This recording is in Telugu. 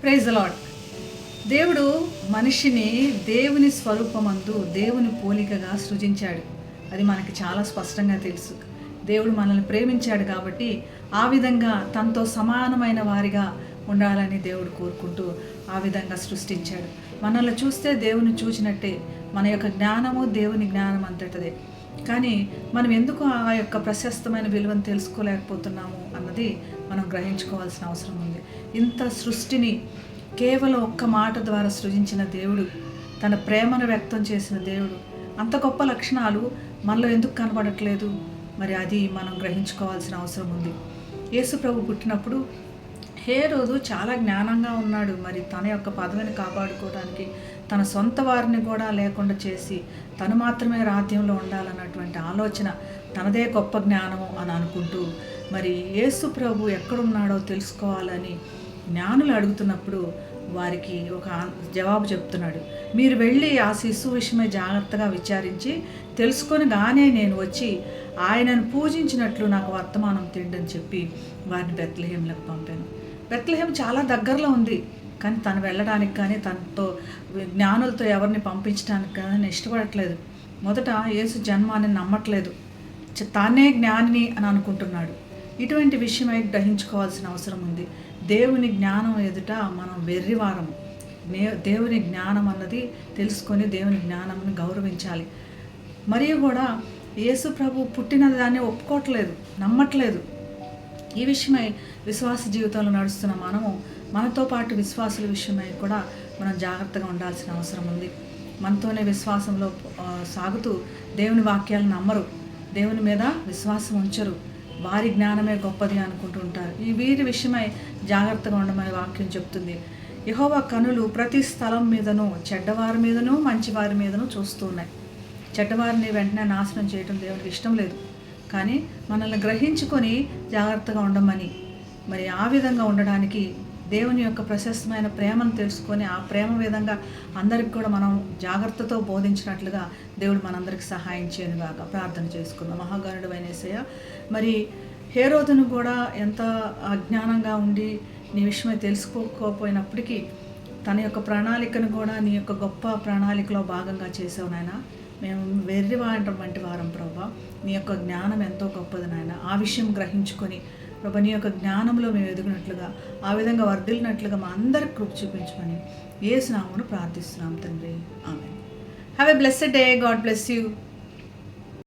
Praise the lord. దేవుడు మనిషిని దేవుని స్వరూపమందు దేవుని పోలికగా సృజించాడు. అది మనకి చాలా స్పష్టంగా తెలుసు. దేవుడు మనల్ని ప్రేమించాడు కాబట్టి ఆ విధంగా తనతో సమానమైన వారిగా ఉండాలని దేవుడు కోరుకుంటూ ఆ విధంగా సృష్టించాడు. మనల్ని చూస్తే దేవుని చూసినట్టే. మన యొక్క జ్ఞానము దేవుని జ్ఞానం అంతటిదే. కానీ మనం ఎందుకు ఆ యొక్క ప్రశస్తమైన విలువను తెలుసుకోలేకపోతున్నాము అన్నది మనం గ్రహించుకోవాల్సిన అవసరం ఉంది. ఇంత సృష్టిని కేవలం ఒక్క మాట ద్వారా సృజించిన దేవుడు, తన ప్రేమను వ్యక్తం చేసిన దేవుడు, అంత గొప్ప లక్షణాలు మనలో ఎందుకు కనబడట్లేదు? మరి అది మనం గ్రహించుకోవాల్సిన అవసరం ఉంది. యేసు ప్రభు పుట్టినప్పుడు హేరోదు చాలా జ్ఞానంగా ఉన్నాడు. మరి తన యొక్క పదవిని కాపాడుకోవడానికి తన సొంత వారిని కూడా లేకుండా చేసి తను మాత్రమే రాజ్యంలో ఉండాలన్నటువంటి ఆలోచన తనదే గొప్ప జ్ఞానము అని అనుకుంటూ మరి యేసు ప్రభు ఎక్కడున్నాడో తెలుసుకోవాలని జ్ఞానులు అడుగుతున్నప్పుడు వారికి ఒక జవాబు చెప్తున్నాడు. మీరు వెళ్ళి ఆ శిశువు విషయమై జాగ్రత్తగా విచారించి తెలుసుకొని గానే నేను వచ్చి ఆయనను పూజించినట్లు నాకు వర్తమానం తిండని చెప్పి వారిని బెత్లెహేంలకు పంపాను. బెత్లెహేం చాలా దగ్గరలో ఉంది, కానీ తను వెళ్ళడానికి కానీ తనతో జ్ఞానులతో ఎవరిని పంపించడానికి కానీ ఇష్టపడట్లేదు. మొదట యేసు జన్మాన్ని నమ్మట్లేదు, తానే జ్ఞానిని అని అనుకుంటున్నాడు. ఇటువంటి విషయమై గ్రహించుకోవాల్సిన అవసరం ఉంది. దేవుని జ్ఞానం ఎదుట మనం వెర్రివారము. దేవుని జ్ఞానం అన్నది తెలుసుకొని దేవుని జ్ఞానాన్ని గౌరవించాలి. మరియు కూడా యేసు ప్రభు పుట్టిన దాన్ని ఒప్పుకోవట్లేదు, నమ్మట్లేదు. ఈ విషయమై విశ్వాస జీవితంలో నడుస్తున్న మనతో పాటు విశ్వాసుల విషయమై కూడా మనం జాగ్రత్తగా ఉండాల్సిన అవసరం ఉంది. మనతోనే విశ్వాసంలో సాగుతూ దేవుని వాక్యాలను నమ్మరు, దేవుని మీద విశ్వాసం ఉంచరు, వారి జ్ఞానమే గొప్పది అనుకుంటూ ఉంటారు. ఈ వీరి విషయమై జాగ్రత్తగా ఉండమని వాక్యం చెప్తుంది. యెహోవా కనులు ప్రతి స్థలం మీదను చెడ్డవారి మీదను మంచివారి మీదను చూస్తూ ఉన్నాయి. చెడ్డవారిని వెంటనే నాశనం చేయడం దేవునికి ఇష్టం లేదు. కానీ మనల్ని గ్రహించుకొని జాగ్రత్తగా ఉండమని, మరి ఆ విధంగా ఉండడానికి దేవుని యొక్క ప్రశస్తమైన ప్రేమను తెలుసుకొని ఆ ప్రేమ విధంగా అందరికి కూడా మనం జాగ్రత్తతో బోధించినట్లుగా దేవుడు మనందరికి సహాయం చేయనుగాక ప్రార్థన చేసుకుందాం. మహాగణుడైన యేసయ్య, మరి హేరోదును కూడా ఎంత అజ్ఞానంగా ఉండి నీ విషయమై తెలుసుకోకపోయినప్పటికీ తన యొక్క ప్రణాళికను కూడా నీ యొక్క గొప్ప ప్రణాళికలో భాగంగా చేసావు నాయన. మేము వెర్రివాడటం వంటి వారం ప్రభా, నీ యొక్క జ్ఞానం ఎంతో గొప్పది నాయన. ఆ విషయం గ్రహించుకొని ప్రభా నీ యొక్క జ్ఞానంలో మేము ఎదిగినట్లుగా ఆ విధంగా వర్ధిల్లినట్లుగా మా అందరికి కృప చూపించమని యేసు నామమున ప్రార్థిస్తున్నాం తండ్రి. Amen. Have a blessed day. God bless you.